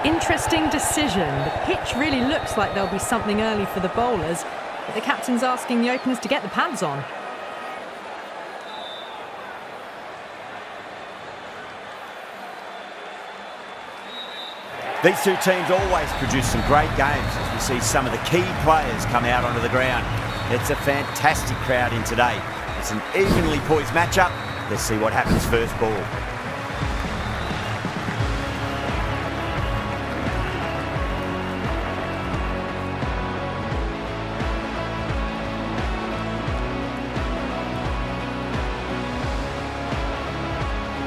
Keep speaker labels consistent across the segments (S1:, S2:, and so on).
S1: Interesting decision. The pitch really looks like there'll be something early for the bowlers, but the captain's asking the openers to get the pads on.
S2: These two teams always produce some great games as we see some of the key players come out onto the ground. It's a fantastic crowd in today. It's an evenly poised matchup. Let's see what happens first ball.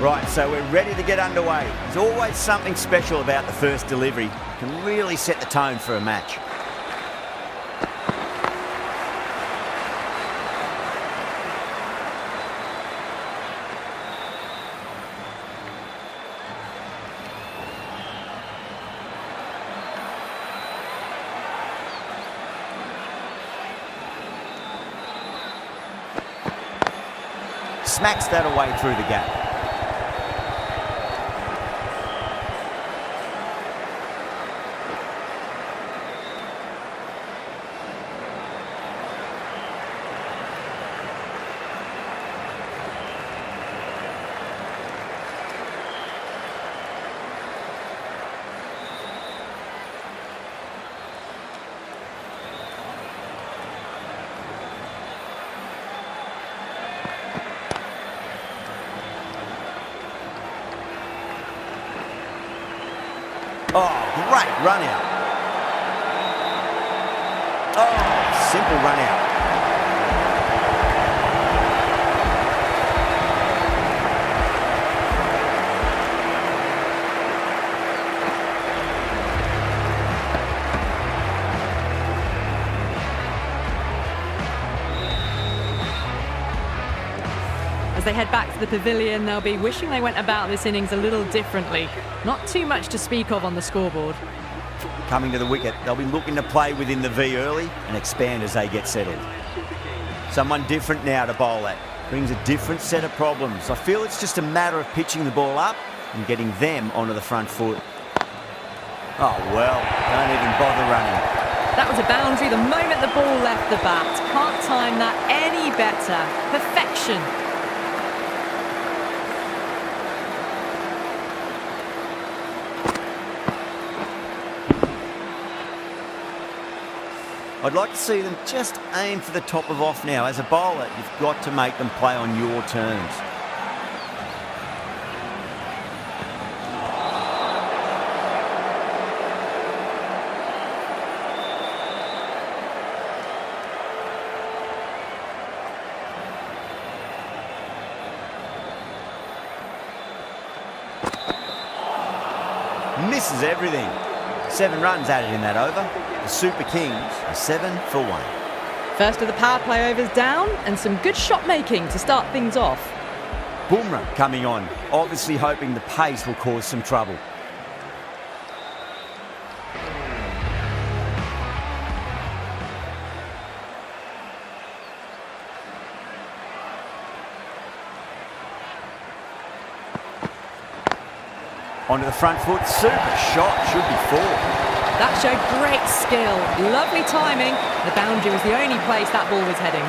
S2: Right, so we're ready to get underway. There's always something special about the first delivery. It can really set the tone for a match. Smacks that away through the gap. Oh, great run out. Oh, simple run out.
S1: As they head back to the pavilion, they'll be wishing they went about this innings a little differently. Not too much to speak of on the scoreboard.
S2: Coming to the wicket, they'll be looking to play within the V early and expand as they get settled. Someone different now to bowl at. Brings a different set of problems. I feel it's just a matter of pitching the ball up and getting them onto the front foot. Oh, well, don't even bother running.
S1: That was a boundary the moment the ball left the bat. Can't time that any better. Perfection.
S2: I'd like to see them just aim for the top of off now. As a bowler, you've got to make them play on your terms. Misses everything. 7 runs added in that over. The Super Kings are 7 for 1.
S1: First of the power play overs down, and some good shot making to start things off.
S2: Bumrah coming on, obviously hoping the pace will cause some trouble. Onto the front foot, super shot, should be 4.
S1: That showed great skill, lovely timing. The boundary was the only place that ball was heading.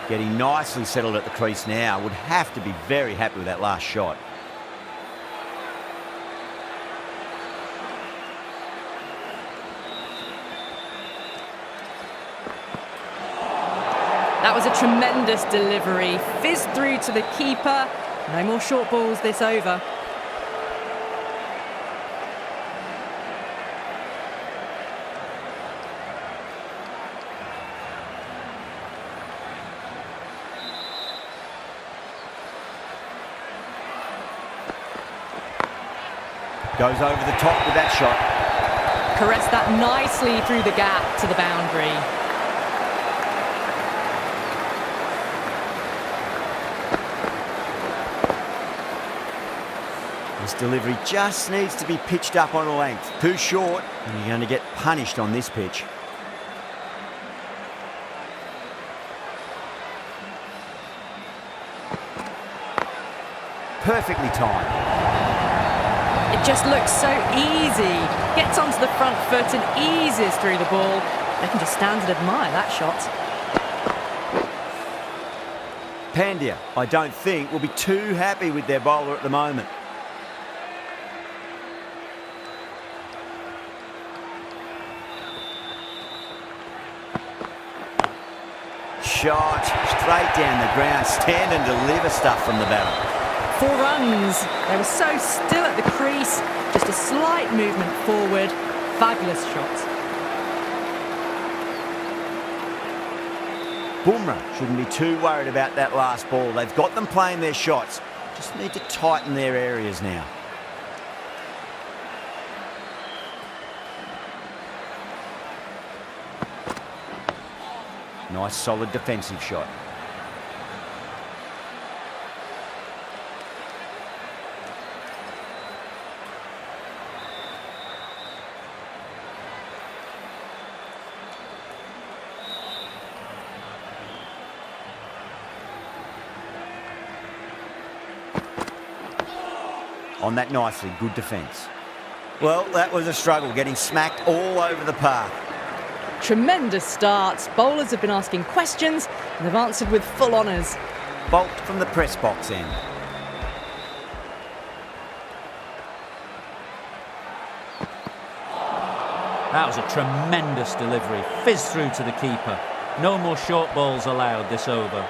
S2: Getting nicely settled at the crease now. Would have to be very happy with that last shot.
S1: That was a tremendous delivery. Fizzed through to the keeper. No more short balls this over.
S2: Goes over the top with that shot.
S1: Caressed that nicely through the gap to the boundary.
S2: This delivery just needs to be pitched up on a length. Too short, and you're going to get punished on this pitch. perfectly timed.
S1: It just looks so easy. Gets onto the front foot and eases through the ball. They can just stand and admire that shot.
S2: Pandya, I don't think, will be too happy with their bowler at the moment. Shot straight down the ground, stand and deliver stuff from the batter.
S1: 4 runs. They were so still at the crease, just a slight movement forward. Fabulous shot.
S2: Bumrah shouldn't be too worried about that last ball. They've got them playing their shots. Just need to tighten their areas now. Nice solid defensive shot. On that nicely, good defence. Well, that was a struggle, getting smacked all over the park.
S1: Tremendous starts. Bowlers have been asking questions and they've answered with full honours.
S2: Bolt from the press box end.
S3: That was a tremendous delivery. Fizzed through to the keeper. No more short balls allowed this over.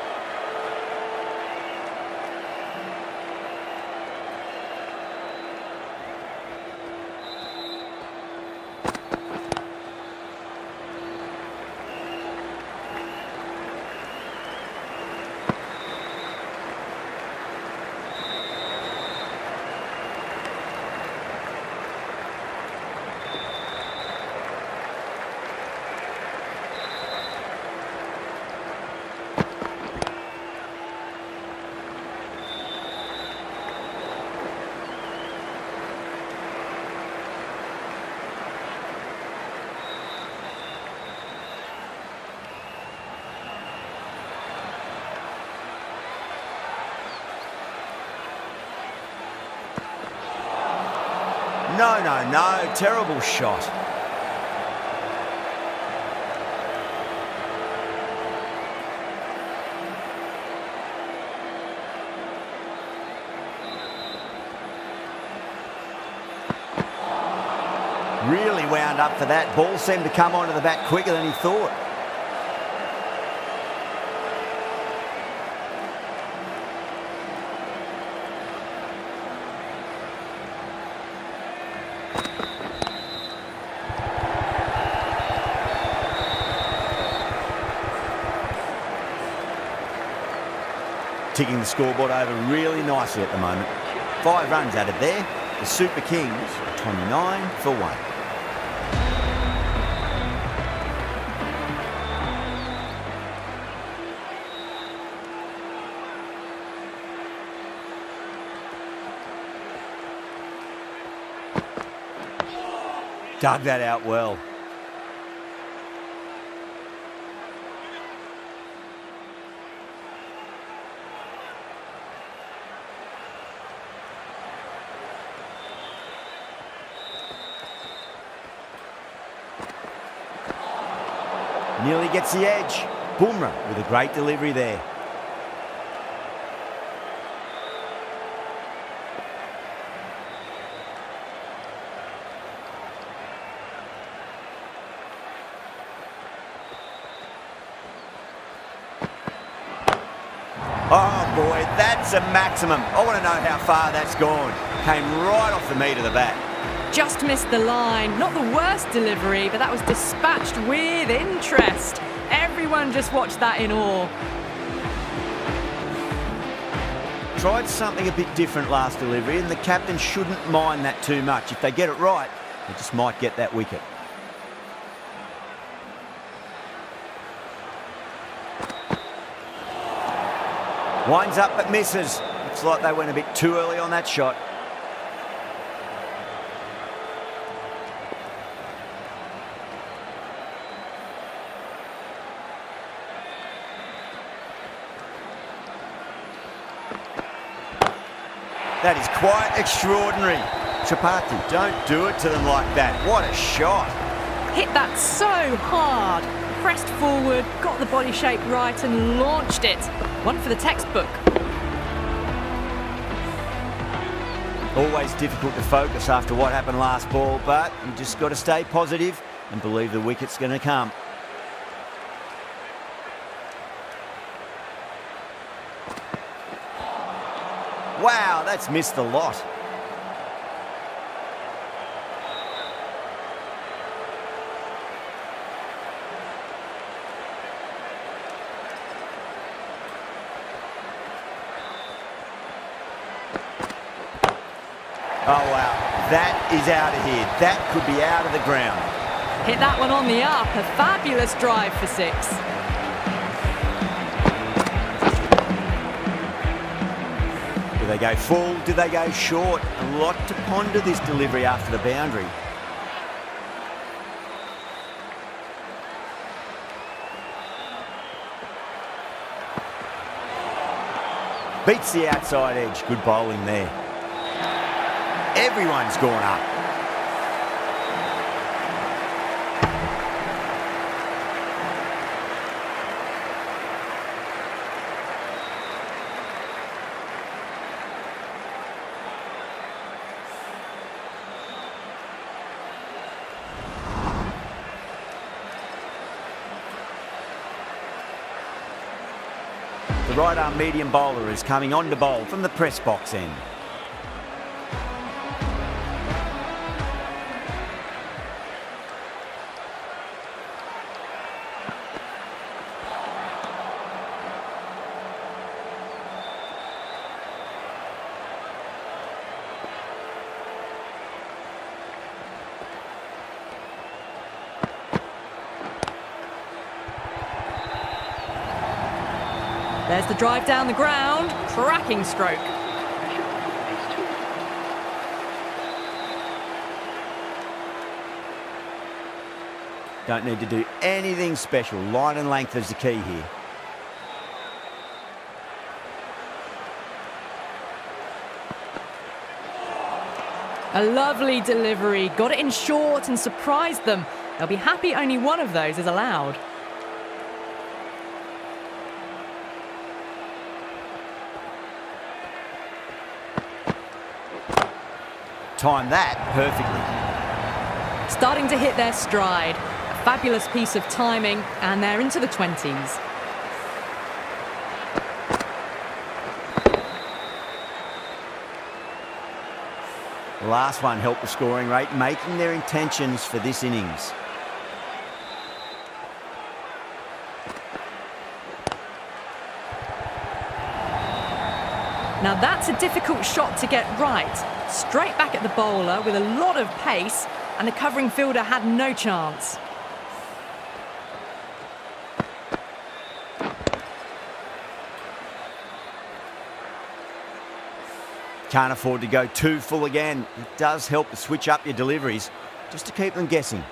S2: No, terrible shot. Really wound up for that. Ball seemed to come onto the bat quicker than he thought. Ticking the scoreboard over really nicely at the moment. 5 runs added there. The Super Kings, 29 for 1. Dug that out well. Nearly gets the edge. Bumrah with a great delivery there. Oh boy, that's a maximum. I want to know how far that's gone. Came right off the meat of the bat.
S1: Just missed the line. Not the worst delivery, but that was dispatched with interest. Everyone just watched that in awe.
S2: Tried something a bit different last delivery, and the captain shouldn't mind that too much. If they get it right, they just might get that wicket. Winds up but misses. Looks like they went a bit too early on that shot. That is quite extraordinary. Tripathi, don't do it to them like that. What a shot.
S1: Hit that so hard. Pressed forward, got the body shape right and launched it. One for the textbook.
S2: Always difficult to focus after what happened last ball, but you just got to stay positive and believe the wicket's going to come. Wow, that's missed the lot. Oh, wow. That is out of here. That could be out of the ground.
S1: Hit that one on the up. A fabulous drive for 6.
S2: Do they go full? Do they go short? A lot to ponder this delivery after the boundary. Beats the outside edge. Good bowling there. Everyone's gone up. The right arm medium bowler is coming on to bowl from the press box end.
S1: There's the drive down the ground. Cracking stroke.
S2: Don't need to do anything special. Line and length is the key here.
S1: A lovely delivery. Got it in short and surprised them. They'll be happy only one of those is allowed.
S2: Time that perfectly.
S1: Starting to hit their stride. A fabulous piece of timing, and they're into the 20s.
S2: The last one helped the scoring rate, making their intentions for this innings.
S1: Now that's a difficult shot to get right. Straight back at the bowler with a lot of pace, and the covering fielder had no chance.
S2: Can't afford to go too full again. It does help to switch up your deliveries, just to keep them guessing.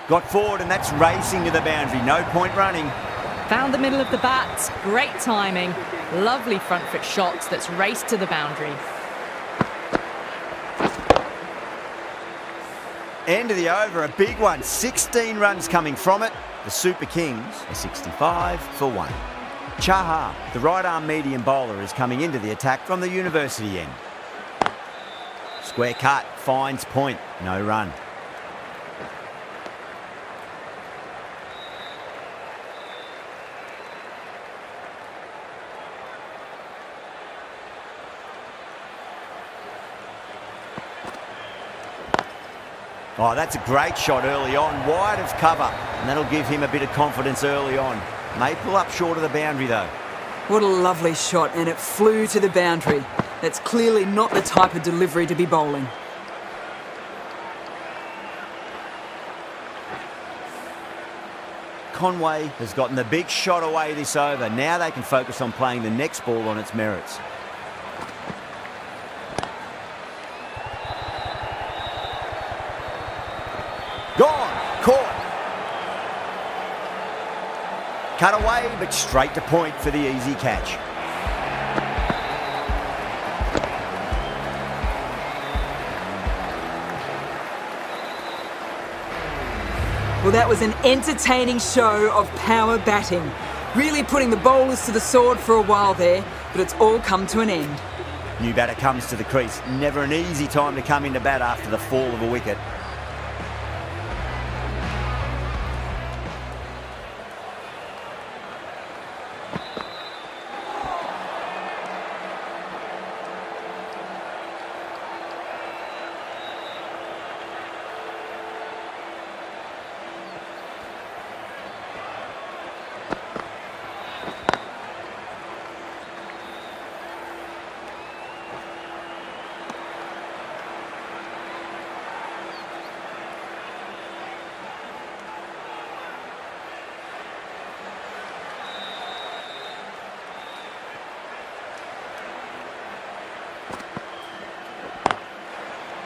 S2: Got forward and that's racing to the boundary. No point running.
S1: Found the middle of the bat. Great timing. Lovely front foot shots that's raced to the boundary.
S2: End of the over, a big one. 16 runs coming from it. The Super Kings are 65 for 1. Chahar, the right arm medium bowler, is coming into the attack from the university end. Square cut, finds point, no run. Oh, that's a great shot early on, wide of cover, and that'll give him a bit of confidence early on. May pull up short of the boundary though.
S4: What a lovely shot, and it flew to the boundary. That's clearly not the type of delivery to be bowling.
S2: Conway has gotten the big shot away this over. Now they can focus on playing the next ball on its merits. Gone, caught. Cut away, but straight to point for the easy catch.
S4: Well, that was an entertaining show of power batting. Really putting the bowlers to the sword for a while there, but it's all come to an end.
S2: New batter comes to the crease. Never an easy time to come into bat after the fall of a wicket.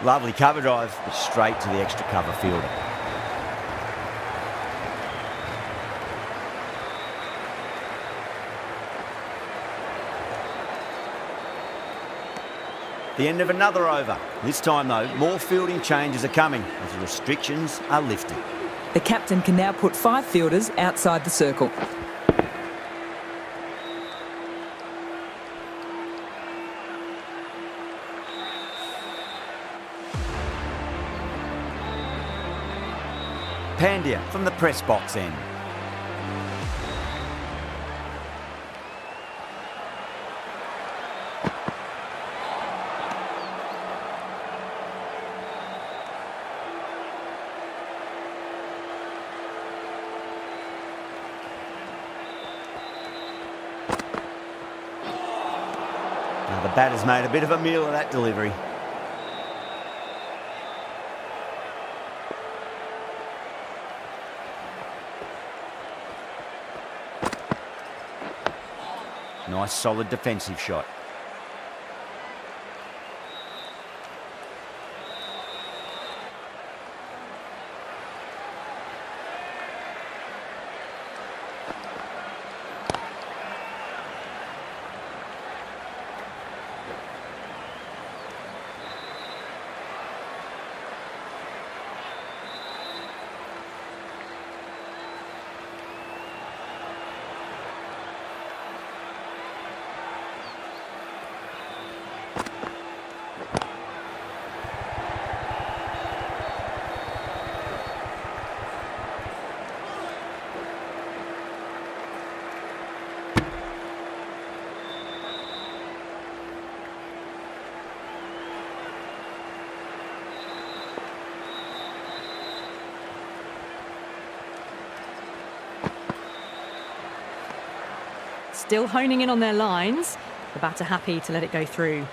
S2: Lovely cover drive, but straight to the extra cover fielder. The end of another over. This time, though, more fielding changes are coming as the restrictions are lifted.
S4: The captain can now put 5 fielders outside the circle.
S2: Pandya from the press box end. Now the batter's made a bit of a meal of that delivery. Nice solid defensive shot.
S1: Still honing in on their lines. The batter happy to let it go through.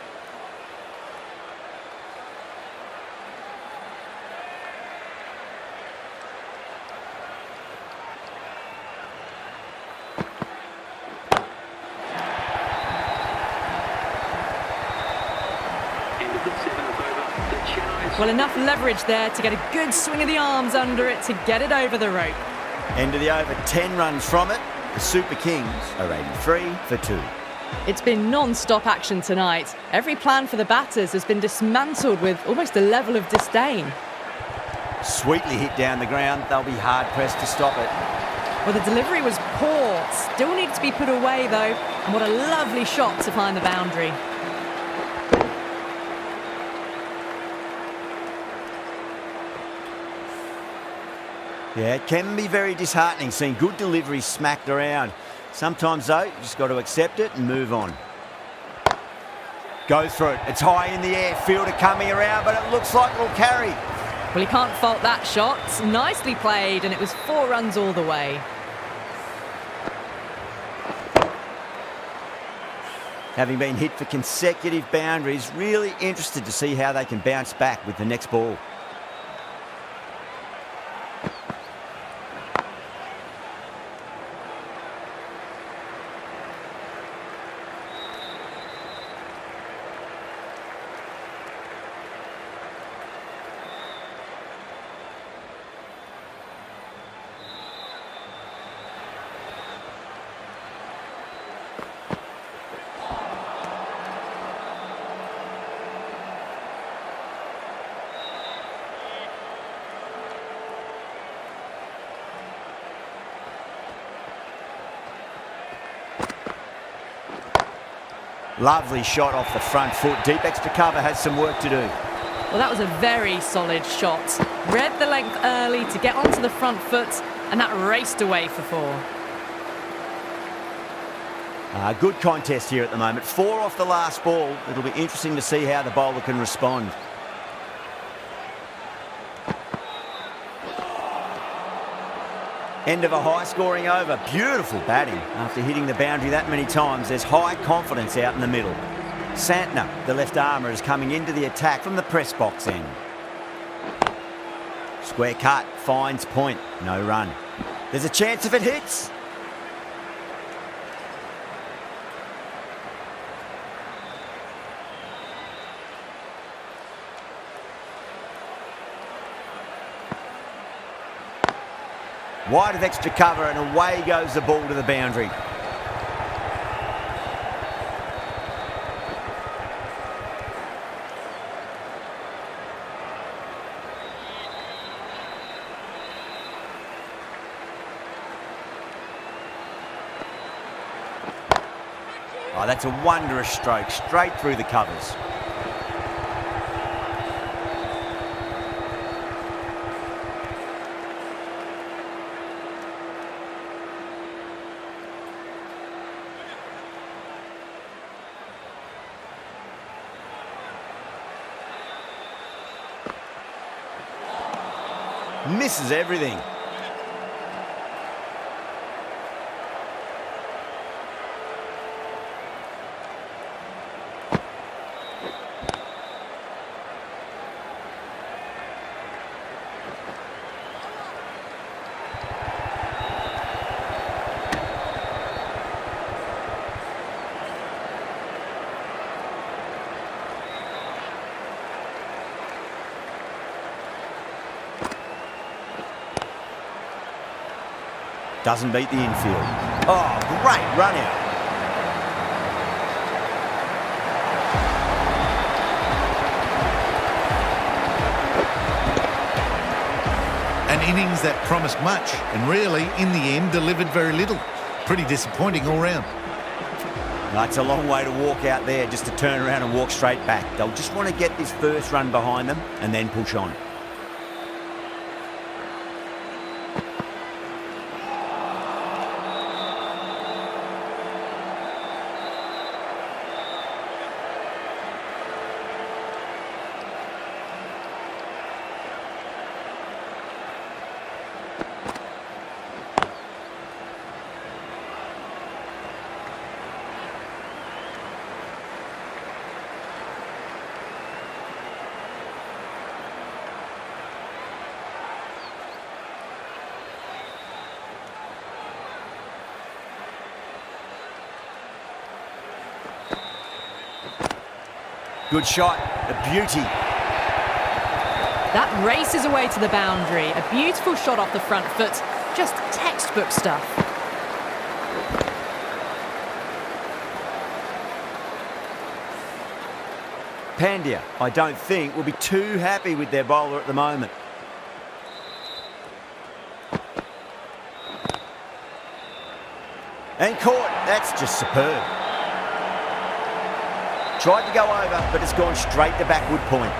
S1: Well, enough leverage there to get a good swing of the arms under it to get it over the rope.
S2: End of the over, 10 runs from it. The Super Kings are 83 for 2.
S1: It's been non-stop action tonight. Every plan for the batters has been dismantled with almost a level of disdain.
S2: Sweetly hit down the ground. They'll be hard-pressed to stop it.
S1: Well, the delivery was poor. Still needs to be put away, though. And what a lovely shot to find the boundary.
S2: Yeah, it can be very disheartening seeing good deliveries smacked around. Sometimes, though, you just got to accept it and move on. Go through it. It's high in the air. Fielder coming around, but it looks like it'll carry.
S1: Well, you can't fault that shot. Nicely played, and it was 4 runs all the way.
S2: Having been hit for consecutive boundaries, really interested to see how they can bounce back with the next ball. Lovely shot off the front foot. Deep extra cover has some work to do.
S1: Well, that was a very solid shot. Read the length early to get onto the front foot, and that raced away for 4.
S2: Good contest here at the moment. 4 off the last ball. It'll be interesting to see how the bowler can respond. End of a high-scoring over. Beautiful batting. After hitting the boundary that many times, there's high confidence out in the middle. Santner, the left armour, is coming into the attack from the press box end. Square cut, finds point, no run. There's a chance if it hits. Wide of extra cover and away goes the ball to the boundary. Oh, that's a wondrous stroke, straight through the covers. Misses everything. Doesn't beat the infield. Oh, great run out.
S5: An innings that promised much and really, in the end, delivered very little. Pretty disappointing all round.
S2: That's a long way to walk out there just to turn around and walk straight back. They'll just want to get this first run behind them and then push on. Good shot, a beauty.
S1: That races away to the boundary. A beautiful shot off the front foot. Just textbook stuff.
S2: Pandya, I don't think, will be too happy with their bowler at the moment. And caught. That's just superb. Tried to go over, but it's gone straight to backward point.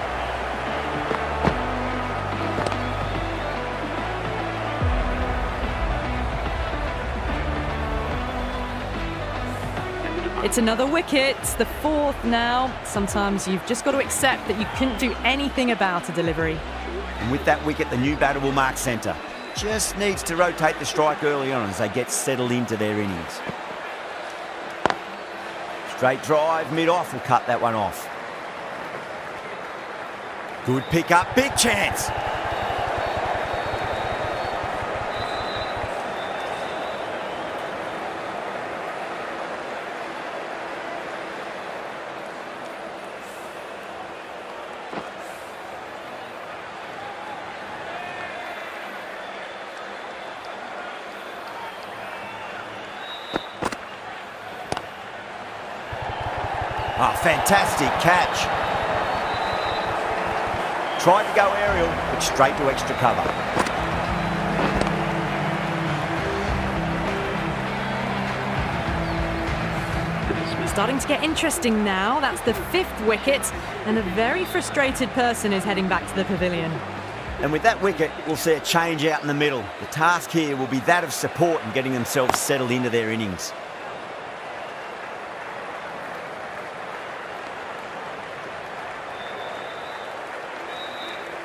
S1: It's another wicket, the 4th now. Sometimes you've just got to accept that you couldn't do anything about a delivery.
S2: And with that wicket, the new batter will mark centre. Just needs to rotate the strike early on as they get settled into their innings. Straight drive, mid-off will cut that one off. Good pick up, big chance. Oh, fantastic catch. Tried to go aerial, but straight to extra cover.
S1: starting to get interesting now. That's the 5th wicket, and a very frustrated person is heading back to the pavilion.
S2: And with that wicket, we'll see a change out in the middle. The task here will be that of support and getting themselves settled into their innings.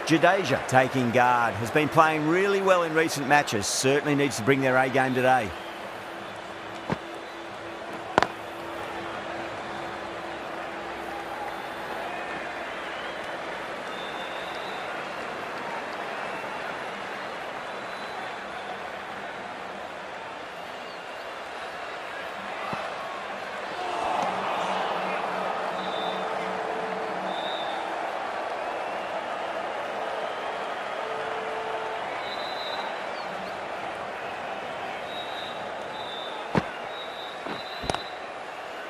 S2: Jadeja taking guard, has been playing really well in recent matches, certainly needs to bring their A game today.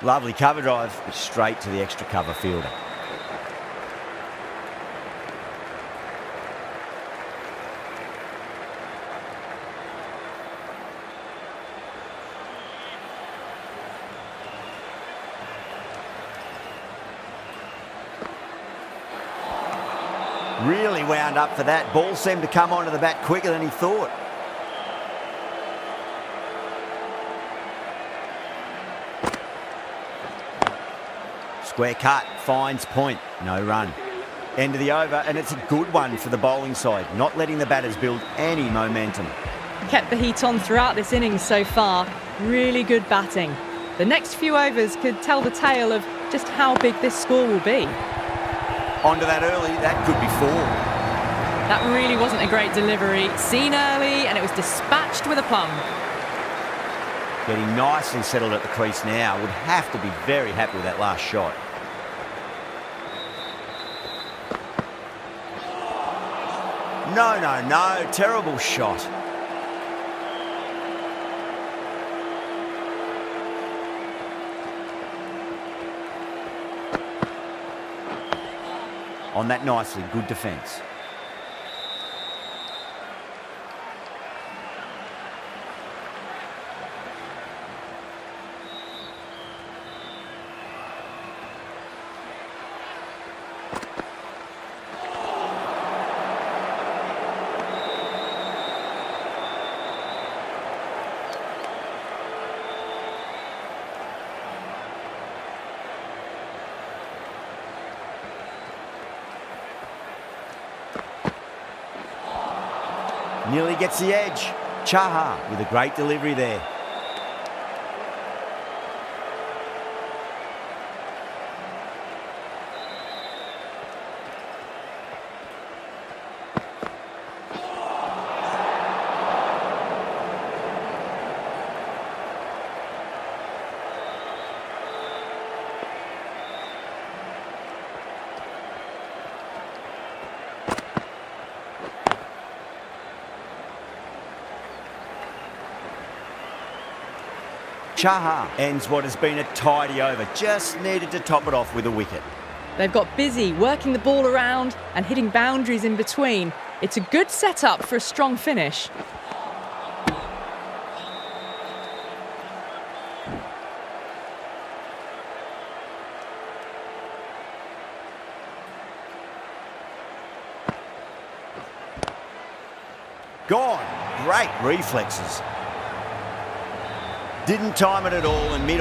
S2: Lovely cover drive, but straight to the extra cover fielder. Really wound up for that. Ball seemed to come onto the bat quicker than he thought. Square cut, finds point, no run. End of the over, and it's a good one for the bowling side, not letting the batters build any momentum.
S1: Kept the heat on throughout this innings so far. Really good batting. The next few overs could tell the tale of just how big this score will be.
S2: Onto that early, that could be 4.
S1: That really wasn't a great delivery. Seen early, and it was dispatched with a plum.
S2: Getting nicely settled at the crease now. Would have to be very happy with that last shot. No, terrible shot. On that nicely, good defence. Nearly gets the edge. Chaha with a great delivery there. Chaha ends what has been a tidy over. Just needed to top it off with a wicket.
S1: They've got busy working the ball around and hitting boundaries in between. It's a good setup for a strong finish.
S2: Gone. Great reflexes. Didn't time it at all and mid